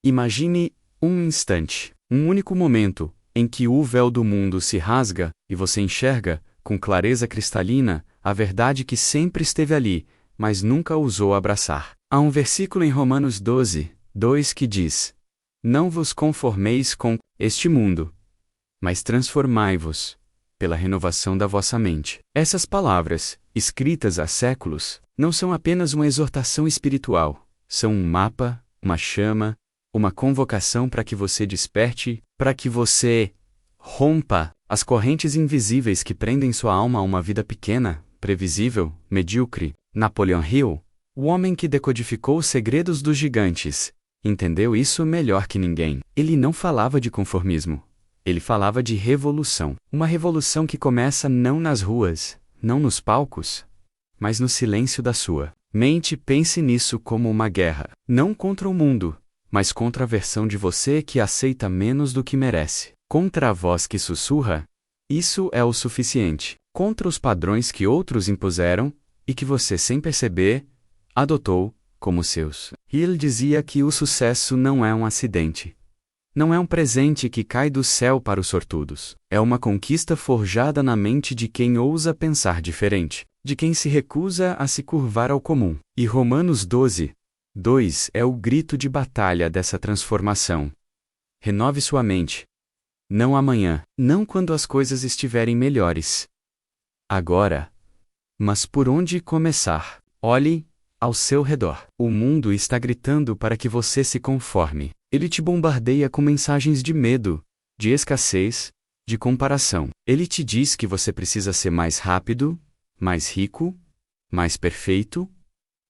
Imagine um instante, um único momento, em que o véu do mundo se rasga e você enxerga, com clareza cristalina, a verdade que sempre esteve ali, mas nunca ousou abraçar. Há um versículo em Romanos 12, 2 que diz: Não vos conformeis com este mundo, mas transformai-vos pela renovação da vossa mente. Essas palavras, escritas há séculos, não são apenas uma exortação espiritual, são um mapa, uma chama, uma convocação para que você desperte, para que você rompa as correntes invisíveis que prendem sua alma a uma vida pequena, previsível, medíocre. Napoleon Hill, o homem que decodificou os segredos dos gigantes, entendeu isso melhor que ninguém. Ele não falava de conformismo. Ele falava de revolução. Uma revolução que começa não nas ruas, não nos palcos, mas no silêncio da sua mente. Pense nisso como uma guerra. Não contra o mundo, mas contra a versão de você que aceita menos do que merece. Contra a voz que sussurra, isso é o suficiente. Contra os padrões que outros impuseram e que você, sem perceber, adotou como seus. Hill dizia que o sucesso não é um acidente. Não é um presente que cai do céu para os sortudos. É uma conquista forjada na mente de quem ousa pensar diferente, de quem se recusa a se curvar ao comum. E Romanos 12, 2 é o grito de batalha dessa transformação. Renove sua mente. Não amanhã, não quando as coisas estiverem melhores. Agora. Mas por onde começar? Olhe ao seu redor. O mundo está gritando para que você se conforme. Ele te bombardeia com mensagens de medo, de escassez, de comparação. Ele te diz que você precisa ser mais rápido, mais rico, mais perfeito.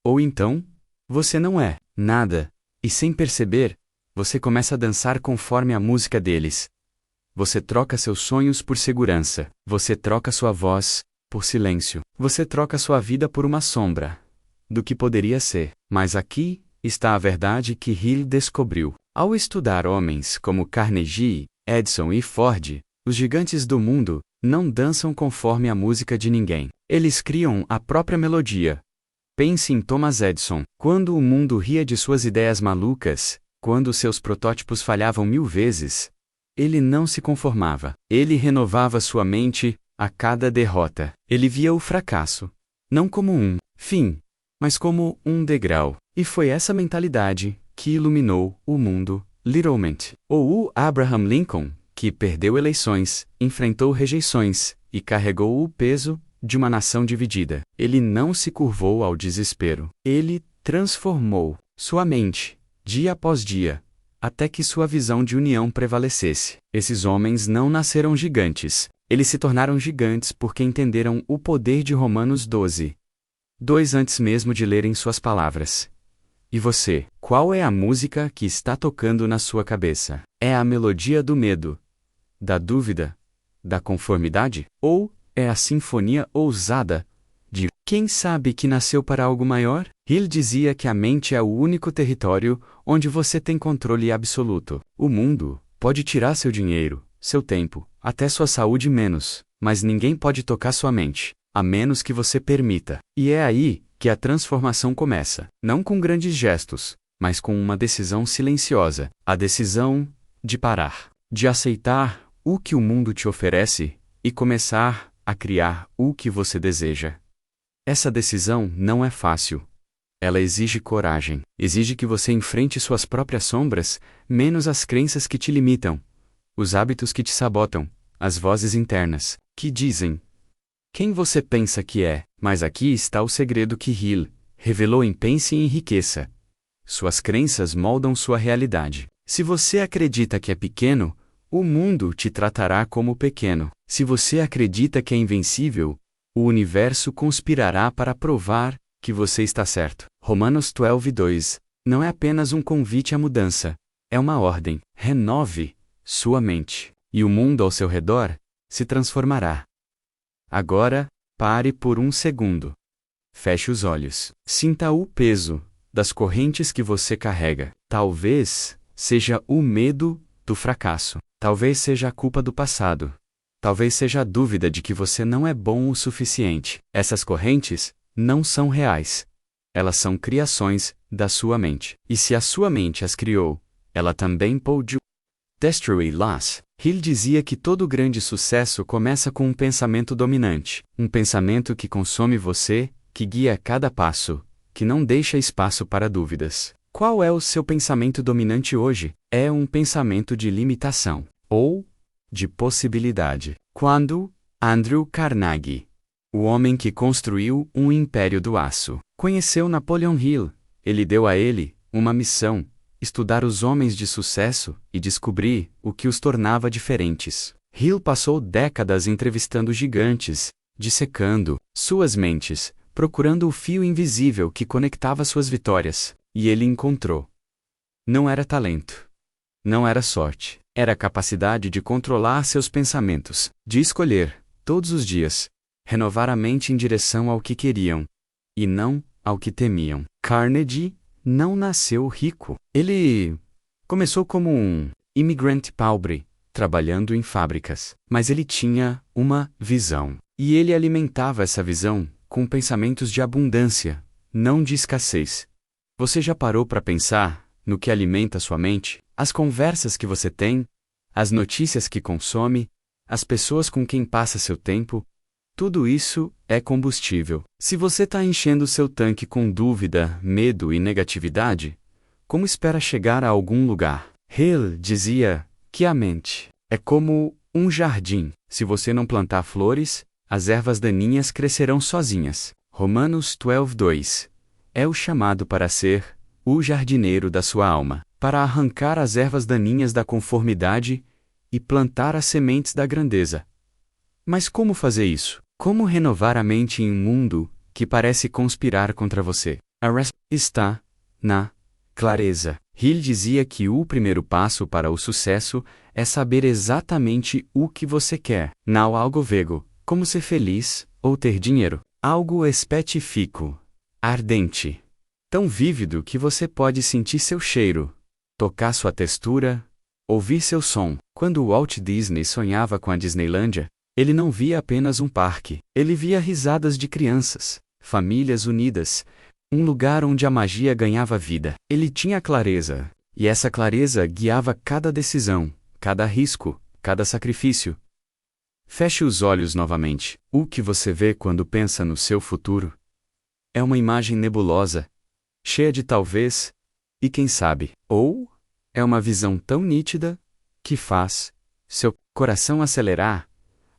Ou então, você não é nada, e sem perceber, você começa a dançar conforme a música deles. Você troca seus sonhos por segurança. Você troca sua voz por silêncio. Você troca sua vida por uma sombra do que poderia ser. Mas aqui está a verdade que Hill descobriu. Ao estudar homens como Carnegie, Edison e Ford, os gigantes do mundo não dançam conforme a música de ninguém. Eles criam a própria melodia. Pense em Thomas Edison. Quando o mundo ria de suas ideias malucas, quando seus protótipos falhavam 1000 vezes, ele não se conformava. Ele renovava sua mente a cada derrota. Ele via o fracasso não como um fim, mas como um degrau. E foi essa mentalidade que iluminou o mundo, literalmente. Ou o Abraham Lincoln, que perdeu eleições, enfrentou rejeições e carregou o peso de uma nação dividida. Ele não se curvou ao desespero. Ele transformou sua mente, dia após dia, até que sua visão de união prevalecesse. Esses homens não nasceram gigantes. Eles se tornaram gigantes porque entenderam o poder de Romanos 12, 2 antes mesmo de lerem suas palavras. E você, qual é a música que está tocando na sua cabeça? É a melodia do medo, da dúvida, da conformidade? Ou é a sinfonia ousada de quem sabe que nasceu para algo maior? Hill dizia que a mente é o único território onde você tem controle absoluto. O mundo pode tirar seu dinheiro, seu tempo, até sua saúde menos, mas ninguém pode tocar sua mente, a menos que você permita. E é aí que a transformação começa, não com grandes gestos, mas com uma decisão silenciosa, a decisão de parar, de aceitar o que o mundo te oferece e começar a criar o que você deseja. Essa decisão não é fácil. Ela exige coragem, exige que você enfrente suas próprias sombras, menos as crenças que te limitam, os hábitos que te sabotam, as vozes internas, que dizem quem você pensa que é. Mas aqui está o segredo que Hill revelou em Pense e Enriqueça. Suas crenças moldam sua realidade. Se você acredita que é pequeno, o mundo te tratará como pequeno. Se você acredita que é invencível, o universo conspirará para provar que você está certo. Romanos 12, 2 não é apenas um convite à mudança, é uma ordem. Renove sua mente, e o mundo ao seu redor se transformará. Agora, pare por um segundo. Feche os olhos. Sinta o peso das correntes que você carrega. Talvez seja o medo do fracasso. Talvez seja a culpa do passado. Talvez seja a dúvida de que você não é bom o suficiente. Essas correntes não são reais. Elas são criações da sua mente. E se a sua mente as criou, ela também pode destruí-las. Hill dizia que todo grande sucesso começa com um pensamento dominante, um pensamento que consome você, que guia cada passo, que não deixa espaço para dúvidas. Qual é o seu pensamento dominante hoje? É um pensamento de limitação ou de possibilidade. Quando Andrew Carnegie, o homem que construiu um império do aço, conheceu Napoleon Hill, ele deu a ele uma missão: estudar os homens de sucesso e descobrir o que os tornava diferentes. Hill passou décadas entrevistando gigantes, dissecando suas mentes, procurando o fio invisível que conectava suas vitórias, e ele encontrou. Não era talento. Não era sorte. Era a capacidade de controlar seus pensamentos, de escolher, todos os dias, renovar a mente em direção ao que queriam, e não ao que temiam. Carnegie não nasceu rico. Ele começou como um imigrante pobre, trabalhando em fábricas. Mas ele tinha uma visão. E ele alimentava essa visão com pensamentos de abundância, não de escassez. Você já parou para pensar no que alimenta sua mente? As conversas que você tem, as notícias que consome, as pessoas com quem passa seu tempo? Tudo isso é combustível. Se você está enchendo seu tanque com dúvida, medo e negatividade, como espera chegar a algum lugar? Hill dizia que a mente é como um jardim. Se você não plantar flores, as ervas daninhas crescerão sozinhas. Romanos 12:2 é o chamado para ser o jardineiro da sua alma, para arrancar as ervas daninhas da conformidade e plantar as sementes da grandeza. Mas como fazer isso? Como renovar a mente em um mundo que parece conspirar contra você? A resposta está na clareza. Hill dizia que o primeiro passo para o sucesso é saber exatamente o que você quer. Não algo vago, como ser feliz ou ter dinheiro. Algo específico, ardente, tão vívido que você pode sentir seu cheiro, tocar sua textura, ouvir seu som. Quando Walt Disney sonhava com a Disneylândia, ele não via apenas um parque. Ele via risadas de crianças, famílias unidas, um lugar onde a magia ganhava vida. Ele tinha clareza, e essa clareza guiava cada decisão, cada risco, cada sacrifício. Feche os olhos novamente. O que você vê quando pensa no seu futuro? É uma imagem nebulosa, cheia de talvez e quem sabe. Ou é uma visão tão nítida que faz seu coração acelerar?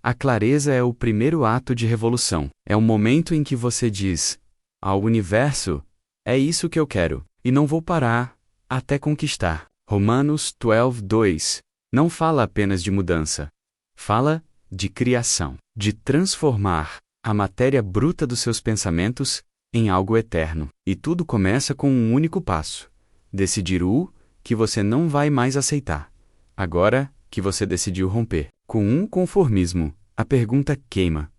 A clareza é o primeiro ato de revolução. É o momento em que você diz ao universo: é isso que eu quero, e não vou parar até conquistar. Romanos 12:2 não fala apenas de mudança. Fala de criação, de transformar a matéria bruta dos seus pensamentos em algo eterno. E tudo começa com um único passo: decidir o que você não vai mais aceitar. Agora que você decidiu romper com um conformismo, a pergunta queima.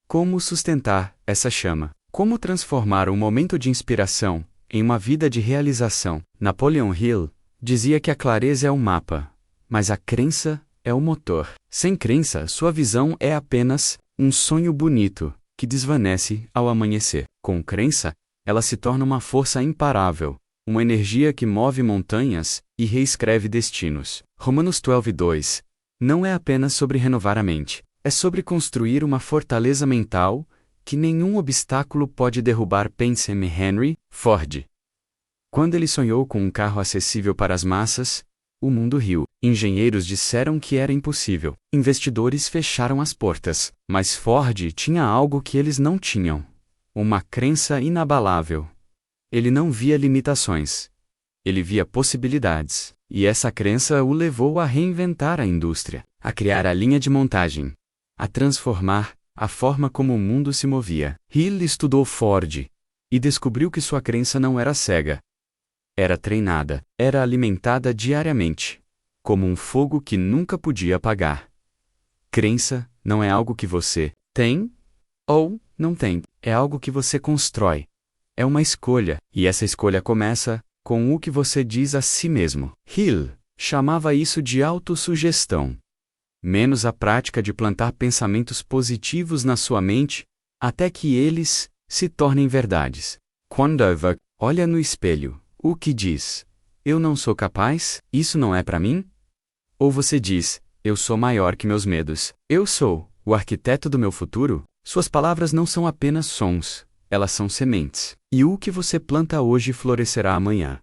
Como sustentar essa chama? Como transformar um momento de inspiração em uma vida de realização? Napoleon Hill dizia que a clareza é o mapa, mas a crença é o motor. Sem crença, sua visão é apenas um sonho bonito que desvanece ao amanhecer. Com crença, ela se torna uma força imparável, uma energia que move montanhas e reescreve destinos. Romanos 12:2 não é apenas sobre renovar a mente, é sobre construir uma fortaleza mental que nenhum obstáculo pode derrubar. Pense em Henry Ford. Quando ele sonhou com um carro acessível para as massas, o mundo riu. Engenheiros disseram que era impossível. Investidores fecharam as portas. Mas Ford tinha algo que eles não tinham: uma crença inabalável. Ele não via limitações. Ele via possibilidades. E essa crença o levou a reinventar a indústria, a criar a linha de montagem, a transformar a forma como o mundo se movia. Hill estudou Ford e descobriu que sua crença não era cega. Era treinada, era alimentada diariamente, como um fogo que nunca podia apagar. Crença não é algo que você tem ou não tem, é algo que você constrói. É uma escolha, e essa escolha começa com o que você diz a si mesmo. Hill chamava isso de autossugestão. Menos a prática de plantar pensamentos positivos na sua mente, até que eles se tornem verdades. Quando olha no espelho, o que diz? eu não sou capaz, isso não é para mim? Ou você diz, eu sou maior que meus medos, eu sou o arquiteto do meu futuro? Suas palavras não são apenas sons, elas são sementes. E o que você planta hoje florescerá amanhã.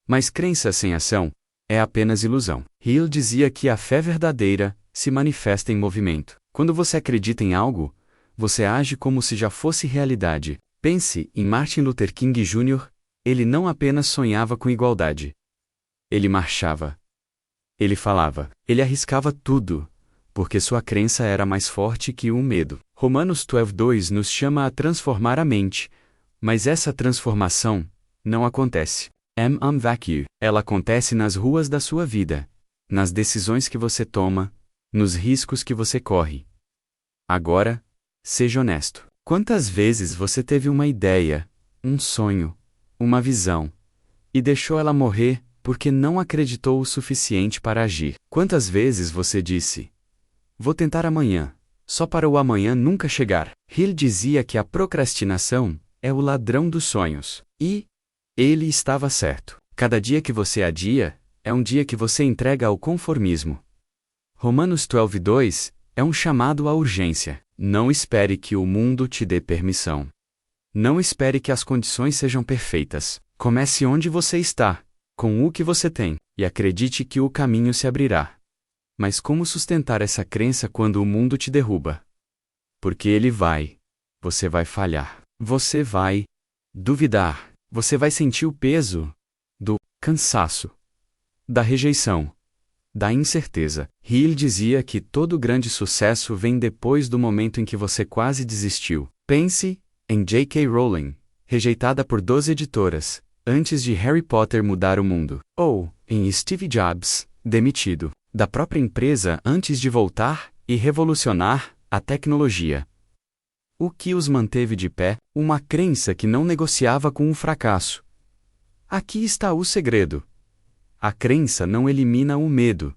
Mas crença sem ação é apenas ilusão. Hill dizia que a fé verdadeira se manifesta em movimento. Quando você acredita em algo, você age como se já fosse realidade. Pense em Martin Luther King Jr., ele não apenas sonhava com igualdade. Ele marchava. Ele falava. Ele arriscava tudo, porque sua crença era mais forte que o medo. Romanos 12:2 nos chama a transformar a mente, mas essa transformação não acontece. Vacuum. Ela acontece nas ruas da sua vida, nas decisões que você toma, nos riscos que você corre. Agora, seja honesto. Quantas vezes você teve uma ideia, um sonho, uma visão, e deixou ela morrer porque não acreditou o suficiente para agir? Quantas vezes você disse, vou tentar amanhã, só para o amanhã nunca chegar? Hill dizia que a procrastinação é o ladrão dos sonhos. E ele estava certo. Cada dia que você adia, é um dia que você entrega ao conformismo. Romanos 12:2 é um chamado à urgência. Não espere que o mundo te dê permissão. Não espere que as condições sejam perfeitas. Comece onde você está, com o que você tem, e acredite que o caminho se abrirá. Mas como sustentar essa crença quando o mundo te derruba? Porque você vai falhar. Você vai duvidar. Você vai sentir o peso do cansaço, da rejeição, da incerteza. Hill dizia que todo grande sucesso vem depois do momento em que você quase desistiu. Pense em J.K. Rowling, rejeitada por 12 editoras, antes de Harry Potter mudar o mundo. Ou em Steve Jobs, demitido da própria empresa antes de voltar e revolucionar a tecnologia. O que os manteve de pé? Uma crença que não negociava com o fracasso. Aqui está o segredo. A crença não elimina o medo.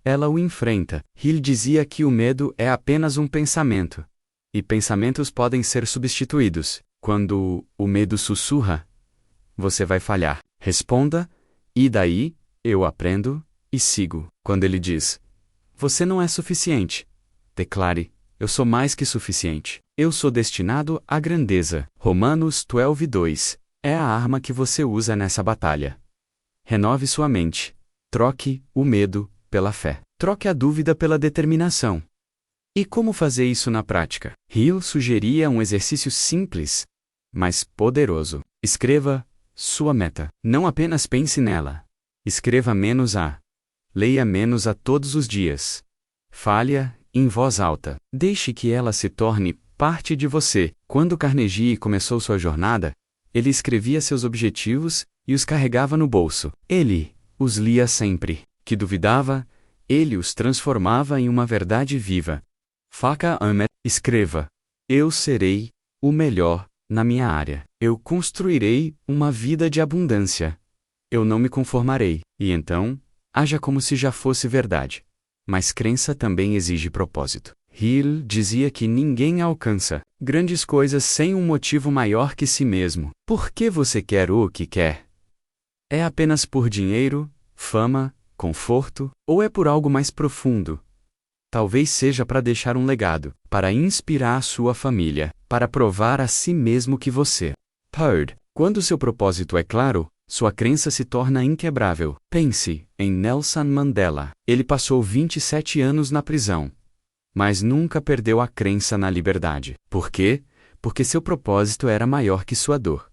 Ela o enfrenta. Hill dizia que o medo é apenas um pensamento. E pensamentos podem ser substituídos. Quando o medo sussurra, você vai falhar. Responda, e daí, eu aprendo e sigo. Quando ele diz, você não é suficiente, declare, eu sou mais que suficiente. Eu sou destinado à grandeza. Romanos 12:2 é a arma que você usa nessa batalha. Renove sua mente. Troque o medo pela fé. Troque a dúvida pela determinação. E como fazer isso na prática? Hill sugeria um exercício simples, mas poderoso. Escreva sua meta. Não apenas pense nela. Escreva menos a. Leia menos a todos os dias. Fale-a em voz alta. Deixe que ela se torne parte de você. Quando Carnegie começou sua jornada, ele escrevia seus objetivos e os carregava no bolso. Ele os lia sempre. Que duvidava, ele os transformava em uma verdade viva. Faca Amet, escreva. Eu serei o melhor na minha área. Eu construirei uma vida de abundância. Eu não me conformarei. E então, haja como se já fosse verdade. Mas crença também exige propósito. Hill dizia que ninguém alcança grandes coisas sem um motivo maior que si mesmo. Por que você quer o que quer? É apenas por dinheiro, fama, conforto, ou é por algo mais profundo? Talvez seja para deixar um legado, para inspirar a sua família, para provar a si mesmo que você pode. Quando seu propósito é claro, sua crença se torna inquebrável. Pense em Nelson Mandela. Ele passou 27 anos na prisão, mas nunca perdeu a crença na liberdade. Por quê? Porque seu propósito era maior que sua dor.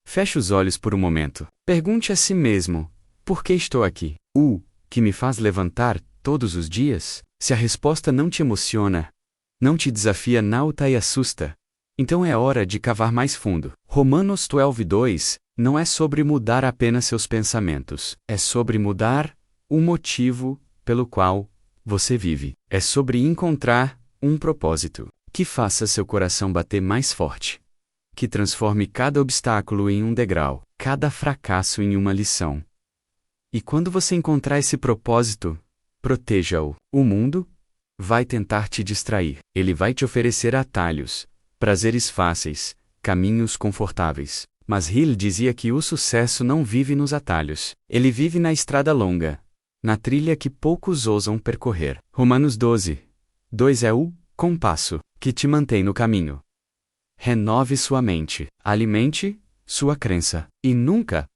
Feche os olhos por um momento. Pergunte a si mesmo, por que estou aqui? O que me faz levantar todos os dias? Se a resposta não te emociona, não te desafia nauta e assusta, então é hora de cavar mais fundo. Romanos 12:2 não é sobre mudar apenas seus pensamentos. É sobre mudar o motivo pelo qual você vive. É sobre encontrar um propósito que faça seu coração bater mais forte. Que transforme cada obstáculo em um degrau, cada fracasso em uma lição. E quando você encontrar esse propósito, proteja-o. O mundo vai tentar te distrair. Ele vai te oferecer atalhos, prazeres fáceis, caminhos confortáveis. Mas Hill dizia que o sucesso não vive nos atalhos. Ele vive na estrada longa, na trilha que poucos ousam percorrer. Romanos 12:2 é o compasso que te mantém no caminho. Renove sua mente, alimente sua crença, e nunca,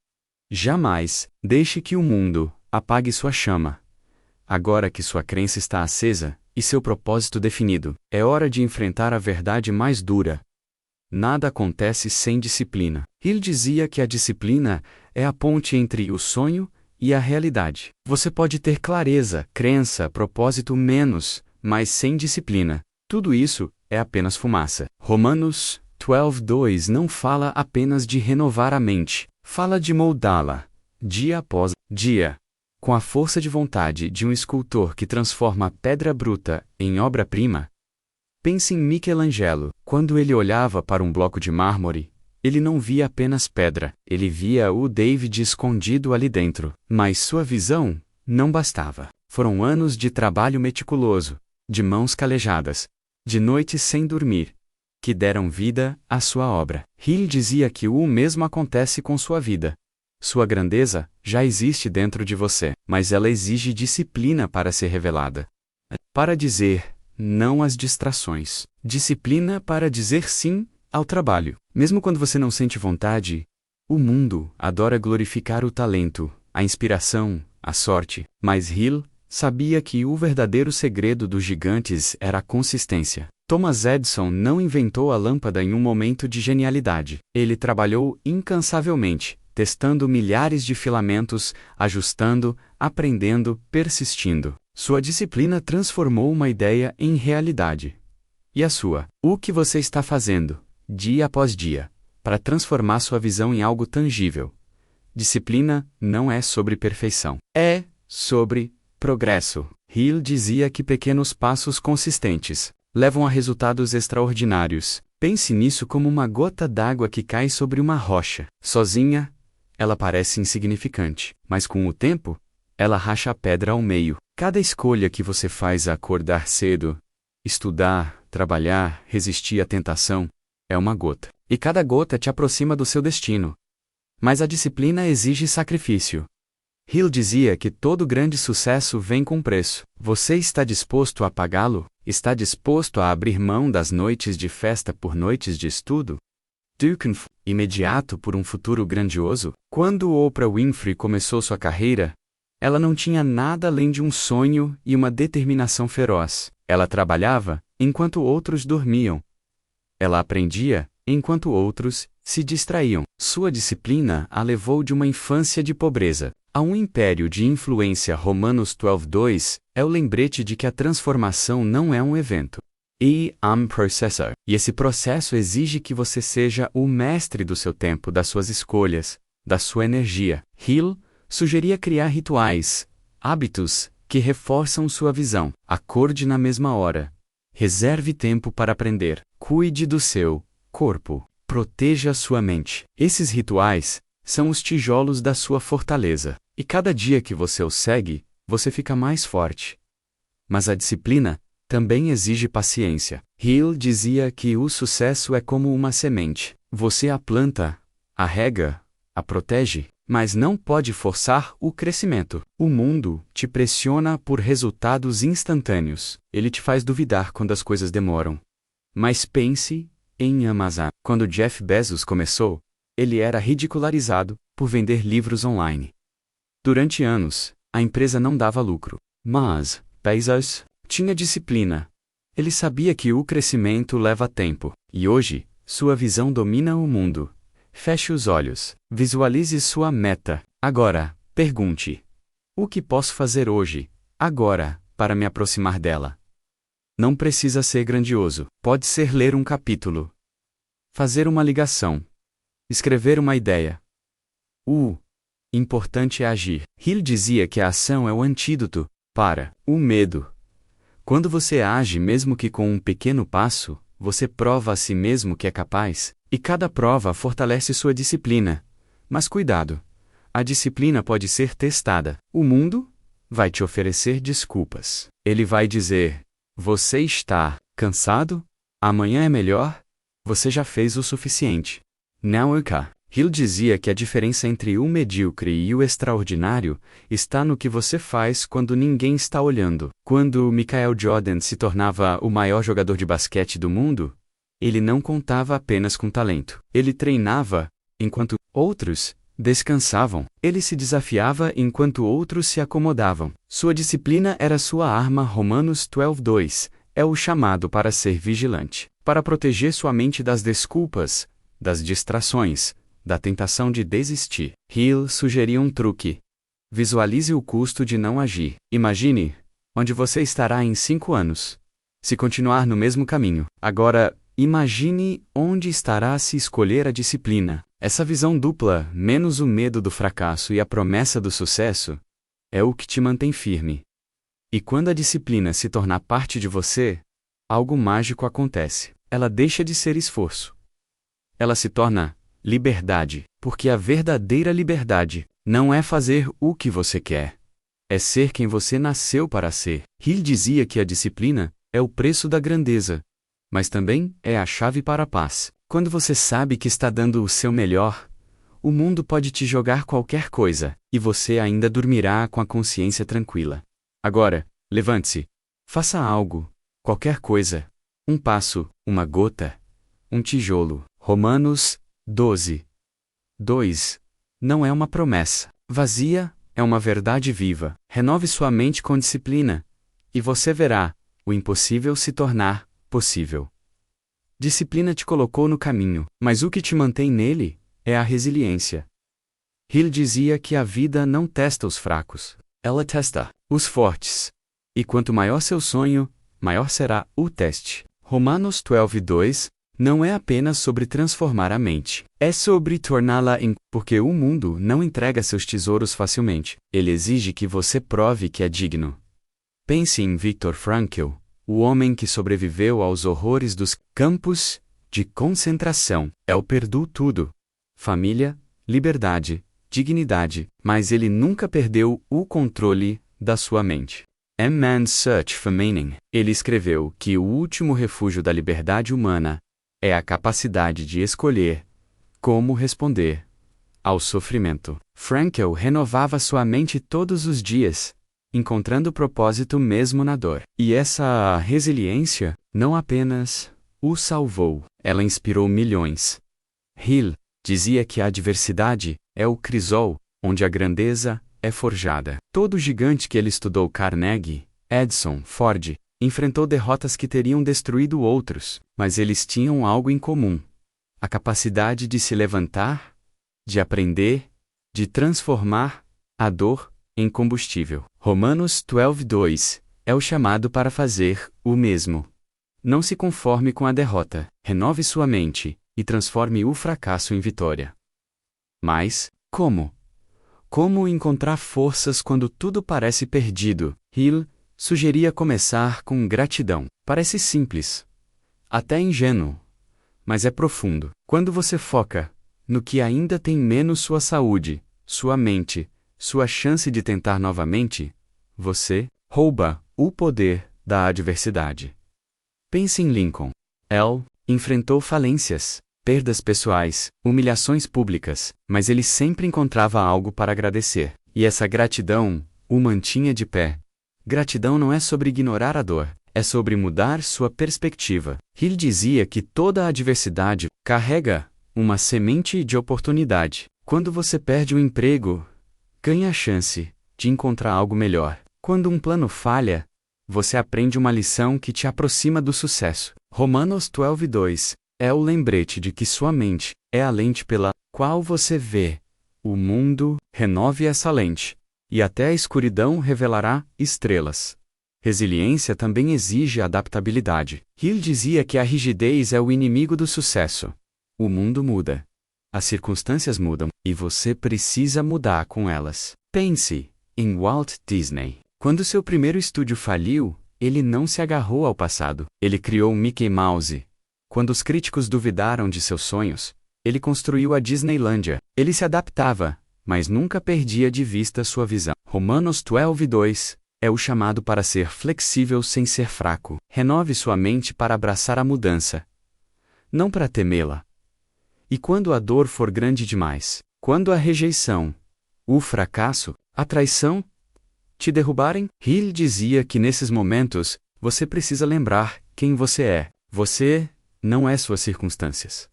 jamais, deixe que o mundo apague sua chama. Agora que sua crença está acesa e seu propósito definido, é hora de enfrentar a verdade mais dura. Nada acontece sem disciplina. Hill dizia que a disciplina é a ponte entre o sonho e a realidade. Você pode ter clareza, crença, propósito mas sem disciplina, tudo isso é apenas fumaça. Romanos 12:2 não fala apenas de renovar a mente, fala de moldá-la, dia após dia. Com a força de vontade de um escultor que transforma pedra bruta em obra-prima. Pense em Michelangelo. Quando ele olhava para um bloco de mármore, ele não via apenas pedra, ele via o David escondido ali dentro. Mas sua visão não bastava. Foram anos de trabalho meticuloso, de mãos calejadas, de noites sem dormir, que deram vida à sua obra. Hill dizia que o mesmo acontece com sua vida. Sua grandeza já existe dentro de você, mas ela exige disciplina para ser revelada. Para dizer não às distrações. Disciplina para dizer sim ao trabalho. Mesmo quando você não sente vontade, o mundo adora glorificar o talento, a inspiração, a sorte. Mas Hill sabia que o verdadeiro segredo dos gigantes era a consistência. Thomas Edison não inventou a lâmpada em um momento de genialidade. Ele trabalhou incansavelmente, testando milhares de filamentos, ajustando, aprendendo, persistindo. Sua disciplina transformou uma ideia em realidade. E a sua? O que você está fazendo, dia após dia, para transformar sua visão em algo tangível? Disciplina não é sobre perfeição. É sobre progresso. Hill dizia que pequenos passos consistentes levam a resultados extraordinários. Pense nisso como uma gota d'água que cai sobre uma rocha. Sozinha, ela parece insignificante, mas com o tempo, ela racha a pedra ao meio. Cada escolha que você faz a acordar cedo, estudar, trabalhar, resistir à tentação, é uma gota. E cada gota te aproxima do seu destino. Mas a disciplina exige sacrifício. Hill dizia que todo grande sucesso vem com preço. Você está disposto a pagá-lo? Está disposto a abrir mão das noites de festa por noites de estudo? Imediato por um futuro grandioso? Quando Oprah Winfrey começou sua carreira, ela não tinha nada além de um sonho e uma determinação feroz. Ela trabalhava enquanto outros dormiam. Ela aprendia enquanto outros se distraíam. Sua disciplina a levou de uma infância de pobreza a um império de influência. Romanos 12:2 é o lembrete de que a transformação não é um evento. Processor. E esse processo exige que você seja o mestre do seu tempo, das suas escolhas, da sua energia. Hill sugeria criar rituais, hábitos, que reforçam sua visão. Acorde na mesma hora. Reserve tempo para aprender. Cuide do seu corpo. Proteja sua mente. Esses rituais são os tijolos da sua fortaleza. E cada dia que você os segue, você fica mais forte. Mas a disciplina também exige paciência. Hill dizia que o sucesso é como uma semente. Você a planta, a rega, a protege, mas não pode forçar o crescimento. O mundo te pressiona por resultados instantâneos. Ele te faz duvidar quando as coisas demoram. Mas pense em Amazon. Quando Jeff Bezos começou, ele era ridicularizado por vender livros online. Durante anos, a empresa não dava lucro. Mas Bezos tinha disciplina. Ele sabia que o crescimento leva tempo. E hoje, sua visão domina o mundo. Feche os olhos. Visualize sua meta. Agora, pergunte: o que posso fazer hoje, agora, para me aproximar dela? Não precisa ser grandioso. Pode ser ler um capítulo, fazer uma ligação, escrever uma ideia. O importante é agir. Hill dizia que a ação é o antídoto para o medo. Quando você age, mesmo que com um pequeno passo, você prova a si mesmo que é capaz, e cada prova fortalece sua disciplina. Mas cuidado! A disciplina pode ser testada. O mundo vai te oferecer desculpas. Ele vai dizer: você está cansado? Amanhã é melhor? Você já fez o suficiente. Não, Hill dizia que a diferença entre o medíocre e o extraordinário está no que você faz quando ninguém está olhando. Quando Michael Jordan se tornava o maior jogador de basquete do mundo, ele não contava apenas com talento. Ele treinava, enquanto outros descansavam. Ele se desafiava enquanto outros se acomodavam. Sua disciplina era sua arma. Romanos 12:2 é o chamado para ser vigilante, para proteger sua mente das desculpas, das distrações, da tentação de desistir. Hill sugeria um truque. Visualize o custo de não agir. Imagine onde você estará em 5 anos, se continuar no mesmo caminho. Agora, imagine onde estará se escolher a disciplina. Essa visão dupla, menos o medo do fracasso e a promessa do sucesso, é o que te mantém firme. E quando a disciplina se tornar parte de você, algo mágico acontece. Ela deixa de ser esforço. Ela se torna liberdade, porque a verdadeira liberdade não é fazer o que você quer, é ser quem você nasceu para ser. Hill dizia que a disciplina é o preço da grandeza, mas também é a chave para a paz. Quando você sabe que está dando o seu melhor, o mundo pode te jogar qualquer coisa, e você ainda dormirá com a consciência tranquila. Agora, levante-se. Faça algo, qualquer coisa. Um passo, uma gota, um tijolo. Romanos 12:2 não é uma promessa vazia, é uma verdade viva. Renove sua mente com disciplina, e você verá o impossível se tornar possível. Disciplina te colocou no caminho, mas o que te mantém nele é a resiliência. Hill dizia que a vida não testa os fracos, ela testa os fortes. E quanto maior seu sonho, maior será o teste. Romanos 12:2 não é apenas sobre transformar a mente. É sobre torná-la em... Porque o mundo não entrega seus tesouros facilmente. Ele exige que você prove que é digno. Pense em Viktor Frankl, o homem que sobreviveu aos horrores dos campos de concentração. Ele perdeu tudo. Família, liberdade, dignidade, mas ele nunca perdeu o controle da sua mente. A Man's Search for Meaning. Ele escreveu que o último refúgio da liberdade humana é a capacidade de escolher como responder ao sofrimento. Frankl renovava sua mente todos os dias, encontrando propósito mesmo na dor. E essa resiliência não apenas o salvou, ela inspirou milhões. Hill dizia que a adversidade é o crisol onde a grandeza é forjada. Todo gigante que ele estudou, Carnegie, Edison, Ford, enfrentou derrotas que teriam destruído outros, mas eles tinham algo em comum: a capacidade de se levantar, de aprender, de transformar a dor em combustível. Romanos 12:2 é o chamado para fazer o mesmo. Não se conforme com a derrota, renove sua mente e transforme o fracasso em vitória. Mas, como? Como encontrar forças quando tudo parece perdido? Hill sugeria começar com gratidão. Parece simples, até ingênuo, mas é profundo. Quando você foca no que ainda tem menos sua saúde, sua mente, sua chance de tentar novamente, você rouba o poder da adversidade. Pense em Lincoln. Ele enfrentou falências, perdas pessoais, humilhações públicas, mas ele sempre encontrava algo para agradecer. E essa gratidão o mantinha de pé. Gratidão não é sobre ignorar a dor, é sobre mudar sua perspectiva. Hill dizia que toda adversidade carrega uma semente de oportunidade. Quando você perde o emprego, ganha a chance de encontrar algo melhor. Quando um plano falha, você aprende uma lição que te aproxima do sucesso. Romanos 12:2 é o lembrete de que sua mente é a lente pela qual você vê o mundo. Renove essa lente, e até a escuridão revelará estrelas. Resiliência também exige adaptabilidade. Hill dizia que a rigidez é o inimigo do sucesso. O mundo muda. As circunstâncias mudam, e você precisa mudar com elas. Pense em Walt Disney. Quando seu primeiro estúdio faliu, ele não se agarrou ao passado. Ele criou Mickey Mouse. Quando os críticos duvidaram de seus sonhos, ele construiu a Disneylândia. Ele se adaptava, mas nunca perdia de vista sua visão. Romanos 12:2 é o chamado para ser flexível sem ser fraco. Renove sua mente para abraçar a mudança, não para temê-la. E quando a dor for grande demais, quando a rejeição, o fracasso, a traição te derrubarem, Hill dizia que nesses momentos, você precisa lembrar quem você é. Você não é suas circunstâncias.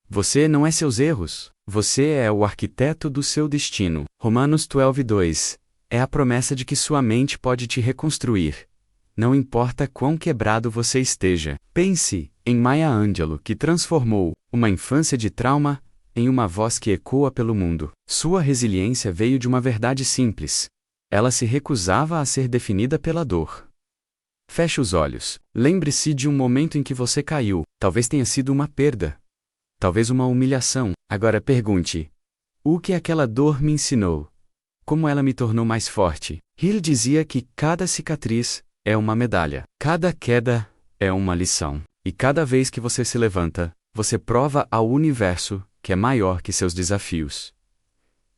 Você não é seus erros. Você é o arquiteto do seu destino. Romanos 12:2 é a promessa de que sua mente pode te reconstruir. Não importa quão quebrado você esteja. Pense em Maya Angelou, que transformou uma infância de trauma em uma voz que ecoa pelo mundo. Sua resiliência veio de uma verdade simples. Ela se recusava a ser definida pela dor. Feche os olhos. Lembre-se de um momento em que você caiu. Talvez tenha sido uma perda. Talvez uma humilhação. Agora pergunte: o que aquela dor me ensinou? Como ela me tornou mais forte? Hill dizia que cada cicatriz é uma medalha. Cada queda é uma lição. E cada vez que você se levanta, você prova ao universo que é maior que seus desafios.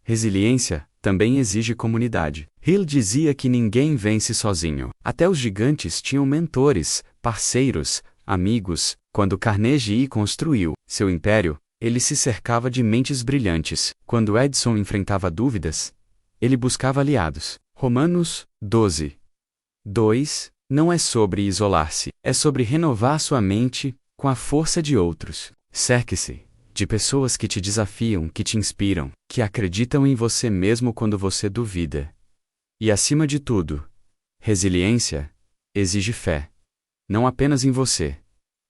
Resiliência também exige comunidade. Hill dizia que ninguém vence sozinho. Até os gigantes tinham mentores, parceiros, amigos. Quando Carnegie construiu seu império, ele se cercava de mentes brilhantes. Quando Edison enfrentava dúvidas, ele buscava aliados. Romanos 12:2 não é sobre isolar-se, é sobre renovar sua mente com a força de outros. Cerque-se de pessoas que te desafiam, que te inspiram, que acreditam em você mesmo quando você duvida. E acima de tudo, resiliência exige fé. Não apenas em você,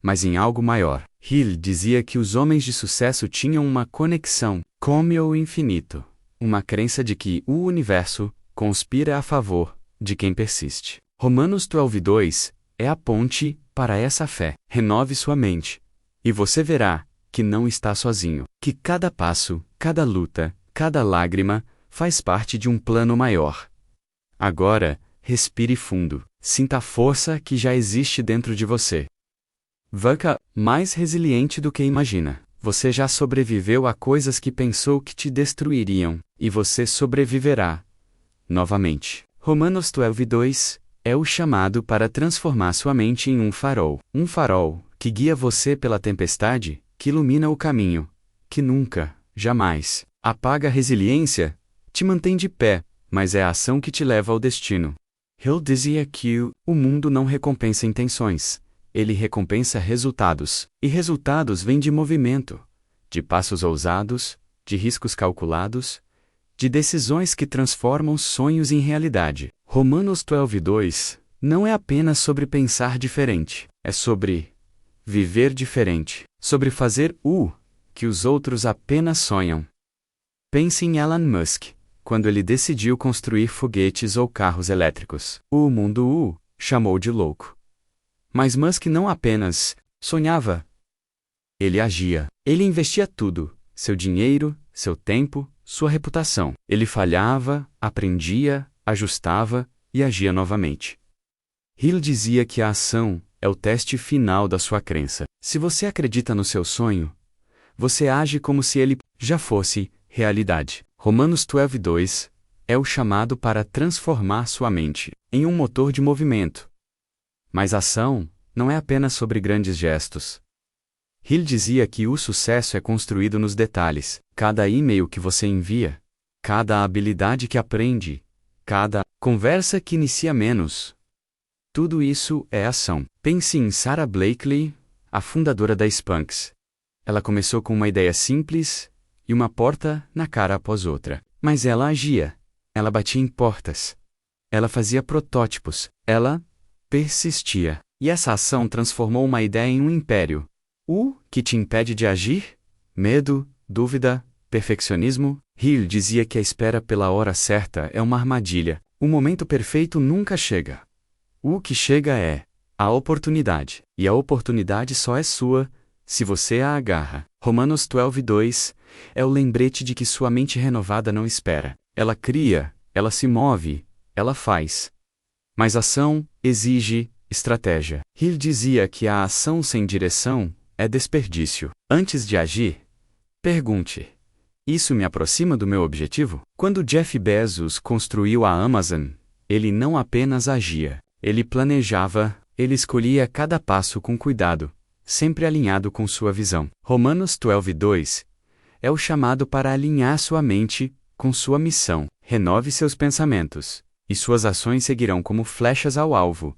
mas em algo maior. Hill dizia que os homens de sucesso tinham uma conexão com o infinito, uma crença de que o universo conspira a favor de quem persiste. Romanos 12:2 é a ponte para essa fé. Renove sua mente, e você verá que não está sozinho, que cada passo, cada luta, cada lágrima faz parte de um plano maior. Agora, respire fundo, sinta a força que já existe dentro de você. Vaca, mais resiliente do que imagina. Você já sobreviveu a coisas que pensou que te destruiriam, e você sobreviverá novamente. Romanos 12:2 é o chamado para transformar sua mente em um farol que guia você pela tempestade, que ilumina o caminho, que nunca, jamais, apaga a resiliência, te mantém de pé, mas é a ação que te leva ao destino. Hill dizia que o mundo não recompensa intenções, ele recompensa resultados, e resultados vêm de movimento, de passos ousados, de riscos calculados, de decisões que transformam sonhos em realidade. Romanos 12:2 não é apenas sobre pensar diferente, é sobre viver diferente, sobre fazer o que os outros apenas sonham. Pense em Elon Musk, quando ele decidiu construir foguetes ou carros elétricos. O mundo o chamou de louco. Mas Musk não apenas sonhava. Ele agia. Ele investia tudo: seu dinheiro, seu tempo, sua reputação. Ele falhava, aprendia, ajustava e agia novamente. Hill dizia que a ação é o teste final da sua crença. Se você acredita no seu sonho, você age como se ele já fosse realidade. Romanos 12:2 é o chamado para transformar sua mente em um motor de movimento. Mas ação não é apenas sobre grandes gestos. Hill dizia que o sucesso é construído nos detalhes. Cada e-mail que você envia, cada habilidade que aprende, cada conversa que inicia menos. Tudo isso é ação. Pense em Sara Blakely, a fundadora da Spanx. Ela começou com uma ideia simples e uma porta na cara após outra. Mas ela agia. Ela batia em portas. Ela fazia protótipos. Ela persistia. E essa ação transformou uma ideia em um império. O que te impede de agir? Medo, dúvida, perfeccionismo? Hill dizia que a espera pela hora certa é uma armadilha. O momento perfeito nunca chega. O que chega é a oportunidade. E a oportunidade só é sua se você a agarra. Romanos 12:2 é o lembrete de que sua mente renovada não espera. Ela cria, ela se move, ela faz. Mas ação exige estratégia. Hill dizia que a ação sem direção é desperdício. Antes de agir, pergunte: isso me aproxima do meu objetivo? Quando Jeff Bezos construiu a Amazon, ele não apenas agia. Ele planejava, ele escolhia cada passo com cuidado, sempre alinhado com sua visão. Romanos 12:2 é o chamado para alinhar sua mente com sua missão. Renove seus pensamentos, e suas ações seguirão como flechas ao alvo.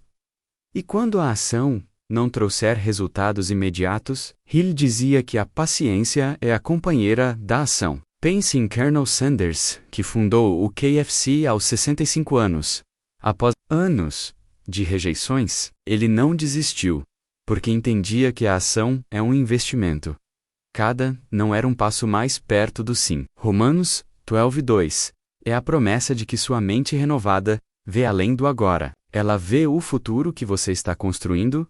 E quando a ação não trouxer resultados imediatos, Hill dizia que a paciência é a companheira da ação. Pense em Colonel Sanders, que fundou o KFC aos 65 anos. Após anos de rejeições, ele não desistiu, porque entendia que a ação é um investimento. Cada não era um passo mais perto do sim. Romanos 12:2 é a promessa de que sua mente renovada vê além do agora. Ela vê o futuro que você está construindo.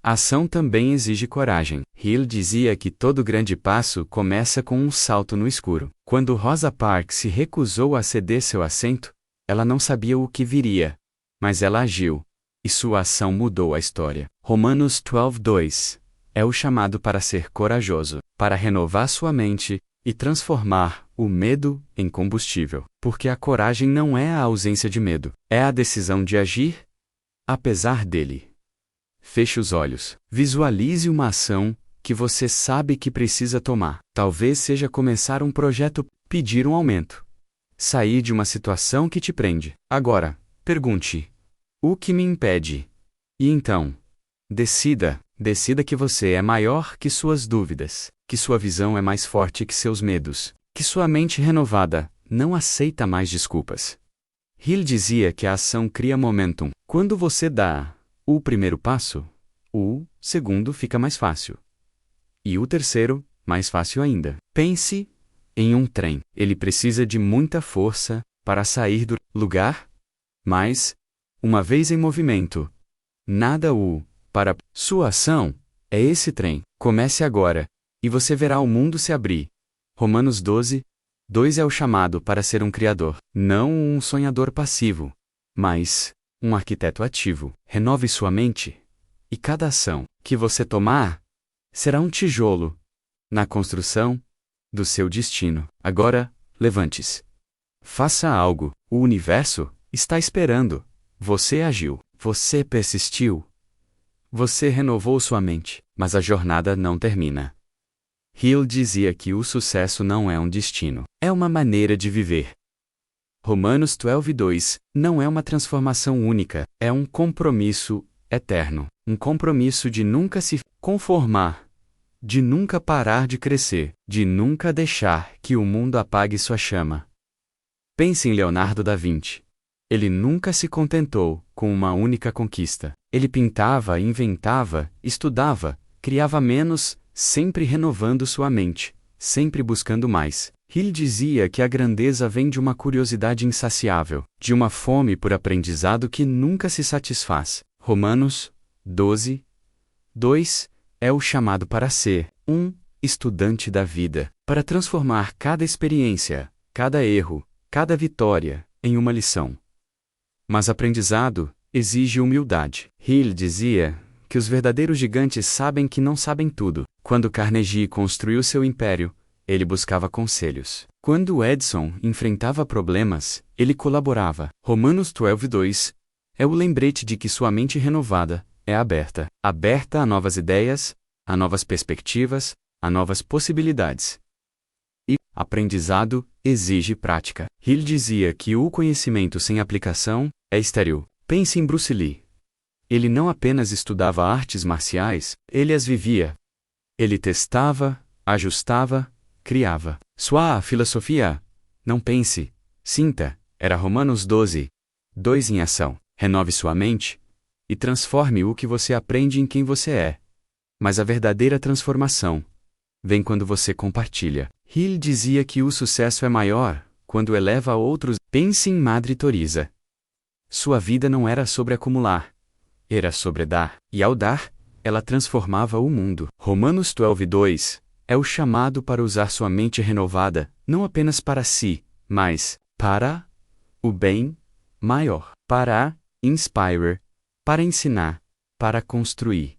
A ação também exige coragem. Hill dizia que todo grande passo começa com um salto no escuro. Quando Rosa Parks se recusou a ceder seu assento, ela não sabia o que viria, mas ela agiu, e sua ação mudou a história. Romanos 12:2 é o chamado para ser corajoso, para renovar sua mente e transformar o medo em combustível. Porque a coragem não é a ausência de medo, é a decisão de agir apesar dele. Feche os olhos. Visualize uma ação que você sabe que precisa tomar. Talvez seja começar um projeto, pedir um aumento, sair de uma situação que te prende. Agora, pergunte: o que me impede? E então, decida que você é maior que suas dúvidas, que sua visão é mais forte que seus medos, que sua mente renovada não aceita mais desculpas. Hill dizia que a ação cria momentum. Quando você dá o primeiro passo, o segundo fica mais fácil. E o terceiro, mais fácil ainda. Pense em um trem. Ele precisa de muita força para sair do lugar, mas, uma vez em movimento, nada o para. Sua ação é esse trem. Comece agora, e você verá o mundo se abrir. Romanos 12:2 é o chamado para ser um criador, não um sonhador passivo, mas um arquiteto ativo. Renove sua mente, e cada ação que você tomar será um tijolo na construção do seu destino. Agora, levante-se. Faça algo. O universo está esperando. Você agiu. Você persistiu. Você renovou sua mente. Mas a jornada não termina. Hill dizia que o sucesso não é um destino, é uma maneira de viver. Romanos 12:2 não é uma transformação única, é um compromisso eterno. Um compromisso de nunca se conformar, de nunca parar de crescer, de nunca deixar que o mundo apague sua chama. Pense em Leonardo da Vinci. Ele nunca se contentou com uma única conquista. Ele pintava, inventava, estudava, criava menos, sempre renovando sua mente, sempre buscando mais. Hill dizia que a grandeza vem de uma curiosidade insaciável, de uma fome por aprendizado que nunca se satisfaz. Romanos 12:2 é o chamado para ser um estudante da vida, para transformar cada experiência, cada erro, cada vitória, em uma lição. Mas aprendizado exige humildade. Hill dizia que os verdadeiros gigantes sabem que não sabem tudo. Quando Carnegie construiu seu império, ele buscava conselhos. Quando Edison enfrentava problemas, ele colaborava. Romanos 12:2 é o lembrete de que sua mente renovada é aberta. Aberta a novas ideias, a novas perspectivas, a novas possibilidades. E aprendizado exige prática. Hill dizia que o conhecimento sem aplicação é estéril. Pense em Bruce Lee. Ele não apenas estudava artes marciais, ele as vivia. Ele testava, ajustava, criava. Sua filosofia, não pense, sinta, era Romanos 12:2 em ação. Renove sua mente e transforme o que você aprende em quem você é. Mas a verdadeira transformação vem quando você compartilha. Hill dizia que o sucesso é maior quando eleva a outros. Pense em Madre Teresa. Sua vida não era sobre acumular, era sobre dar. E ao dar, ela transformava o mundo. Romanos 12:2 é o chamado para usar sua mente renovada, não apenas para si, mas para o bem maior. Para inspire, para ensinar, para construir.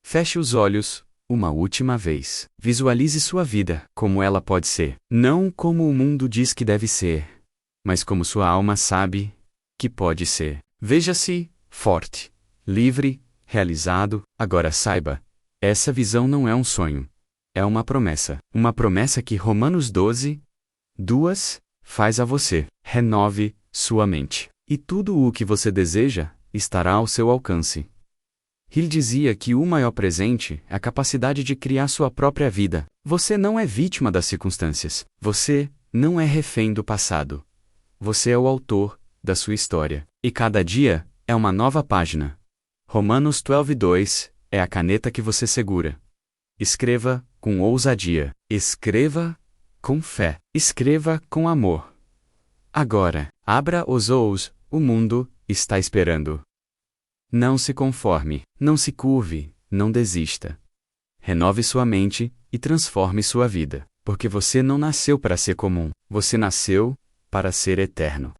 Feche os olhos uma última vez. Visualize sua vida como ela pode ser. Não como o mundo diz que deve ser, mas como sua alma sabe que pode ser. Veja-se forte, livre, realizado. Agora saiba Essa visão não é um sonho. É uma promessa. Uma promessa que Romanos 12, 2, faz a você. Renove sua mente. E tudo o que você deseja estará ao seu alcance. Hill dizia que o maior presente é a capacidade de criar sua própria vida. Você não é vítima das circunstâncias. Você não é refém do passado. Você é o autor da sua história. E cada dia é uma nova página. Romanos 12, 2 é a caneta que você segura. Escreva com ousadia. Escreva com fé. Escreva com amor. Agora, abra os olhos, o mundo está esperando. Não se conforme, não se curve, não desista. Renove sua mente e transforme sua vida, porque você não nasceu para ser comum, você nasceu para ser eterno.